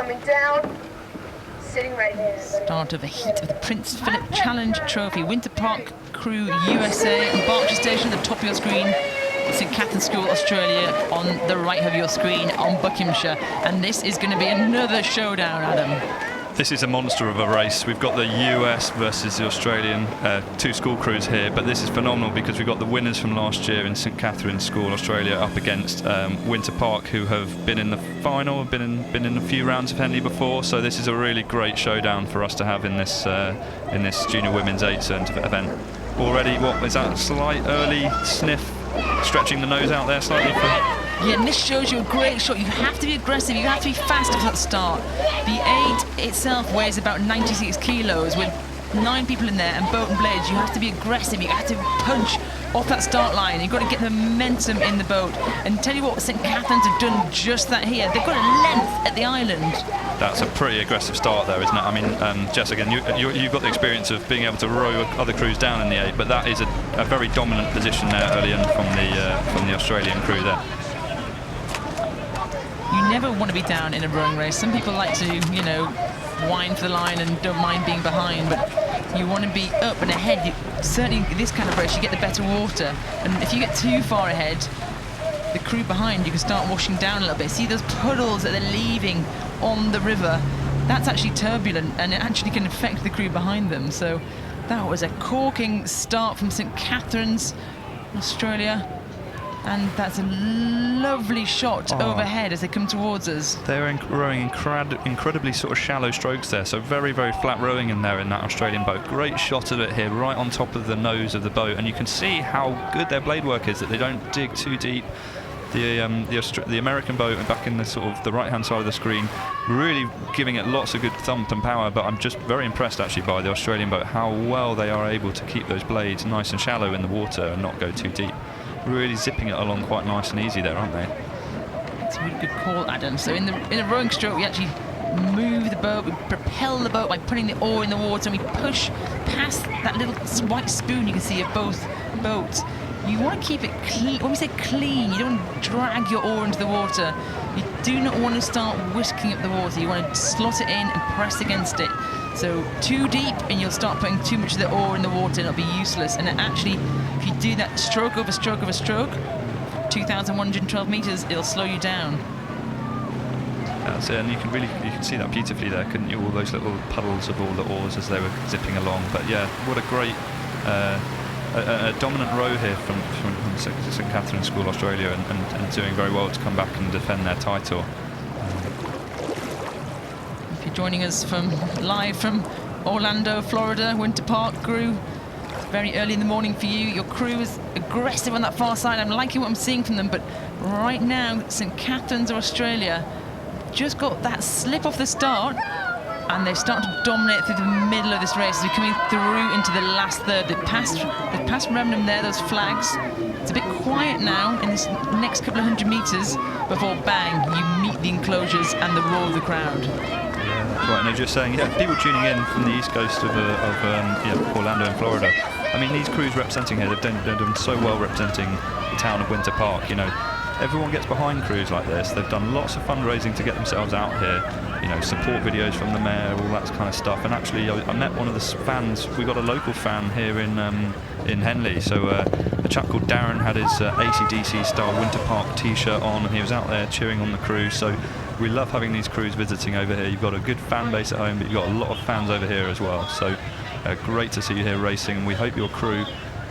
coming down, sitting right here. Start of the heat of the Prince Phillip Challenge Trophy. Winter Park Crew USA and Berkshire Station at the top of your screen. St Catherine's School, Australia on the right of your screen on Buckinghamshire. And this is going to be another showdown, Adam. This is a monster of a race. We've got the US versus the Australian, two school crews here, but this is phenomenal because we've got the winners from last year in St Catherine's School, Australia, up against Winter Park, who have been in the final, been in a few rounds of Henley before. So this is a really great showdown for us to have in this junior women's 8 event. Already, what is that? Slight early sniff, stretching the nose out there slightly. Yeah, and this shows you a great shot. You have to be aggressive, you have to be fast at that start. The 8 itself weighs about 96 kilos with 9 people in there and boat and blades. You have to be aggressive, you have to punch off that start line. You've got to get the momentum in the boat. And tell you what, St Catherine's have done just that here. They've got a length at the island. That's a pretty aggressive start there, isn't it? I mean, Jess, again, you've got the experience of being able to row other crews down in the 8, but that is a very dominant position there early on from the Australian crew there. You never want to be down in a rowing race. Some people like to, you know, whine for the line and don't mind being behind, but you want to be up and ahead. Certainly in this kind of race, you get the better water. And if you get too far ahead, the crew behind, you can start washing down a little bit. See those puddles that they're leaving on the river? That's actually turbulent, and it actually can affect the crew behind them. So that was a corking start from St Catherine's, Australia. And that's a lovely shot overhead as they come towards us. They're rowing incredibly sort of shallow strokes there, so very, very flat rowing in there in that Australian boat. Great shot of it here, right on top of the nose of the boat, and you can see how good their blade work is, that they don't dig too deep. The American boat back in the sort of the right-hand side of the screen, really giving it lots of good thump and power, but I'm just very impressed actually by the Australian boat, how well they are able to keep those blades nice and shallow in the water and not go too deep. Really zipping it along quite nice and easy there, aren't they? It's a really good call, Adam. So in a rowing stroke, we actually move the boat, we propel the boat by putting the oar in the water, and we push past that little white spoon you can see of both boats. You want to keep it clean. When we say clean, you don't want to drag your oar into the water. You do not want to start whisking up the water. You want to slot it in and press against it. So too deep and you'll start putting too much of the oar in the water and it'll be useless. And it actually, if you do that stroke over stroke over stroke, 2,112 meters, it'll slow you down. That's it, and you can see that beautifully there, couldn't you? All those little puddles of all the oars as they were zipping along. But yeah, what a great a dominant row here from St Catherine's School, Australia, and doing very well to come back and defend their title. If you're joining us live from Orlando, Florida, Winter Park crew, very early in the morning for you. Your crew is aggressive on that far side. I'm liking what I'm seeing from them, but right now, St Catherine's of Australia just got that slip off the start, and they're starting to dominate through the middle of this race. They're coming through into the last third. They've passed Remnant there, those flags. It's a bit quiet now in this next couple of 100 meters before bang, you meet the enclosures and the roar of the crowd. Yeah, that's right. And they're just saying, people tuning in from the east coast of Orlando and Florida. I mean, these crews representing here, they've done so well representing the town of Winter Park. You know, everyone gets behind crews like this. They've done lots of fundraising to get themselves out here. You know, support videos from the mayor, all that kind of stuff. And actually, I met one of the fans. We got a local fan here in Henley. So a chap called Darren had his AC/DC style Winter Park T-shirt on, and he was out there cheering on the crew. So we love having these crews visiting over here. You've got a good fan base at home, but you've got a lot of fans over here as well. So great to see you here racing, and we hope your crew.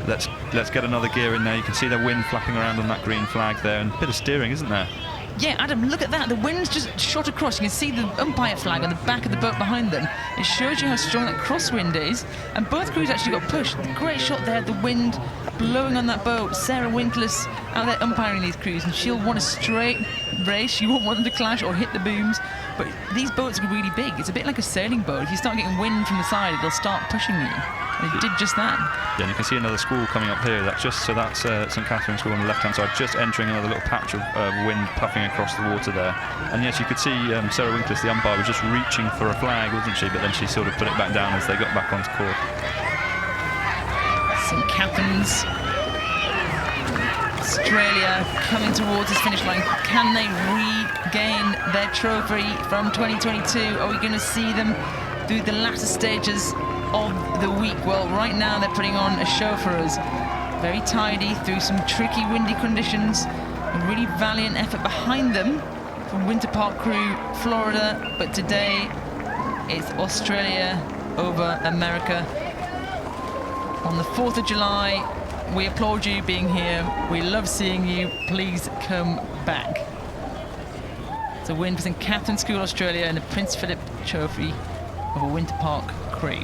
Let's get another gear in there. You can see the wind flapping around on that green flag there, and a bit of steering, isn't there? Yeah, Adam, look at that. The wind's just shot across. You can see the umpire flag on the back of the boat behind them. It shows you how strong that crosswind is. And both crews actually got pushed. Great shot there, the wind blowing on that boat. Sarah Winkler's out there umpiring these crews, and she'll want a straight race. She won't want them to clash or hit the booms. But these boats are really big. It's a bit like a sailing boat. If you start getting wind from the side, it'll start pushing you. And it did just that. Yeah, and you can see another school coming up here. That's St Catherine's School on the left-hand side, just entering another little patch of wind puffing across the water there. And yes, you could see Sarah Winkler, the umpire, was just reaching for a flag, wasn't she? But then she sort of put it back down as they got back onto court. St Catherine's, Australia coming towards this finish line. Can they gain their trophy from 2022? Are we going to see them through the latter stages of the week? Well, right now they're putting on a show for us. Very tidy through some tricky windy conditions. A really valiant effort behind them from Winter Park Crew, Florida. But today it's Australia over America. On the 4th of July, we applaud you being here. We love seeing you. Please come back. It's a win for St Catherine's School, Australia, and the Prince Phillip Trophy of a Winter Park Crew.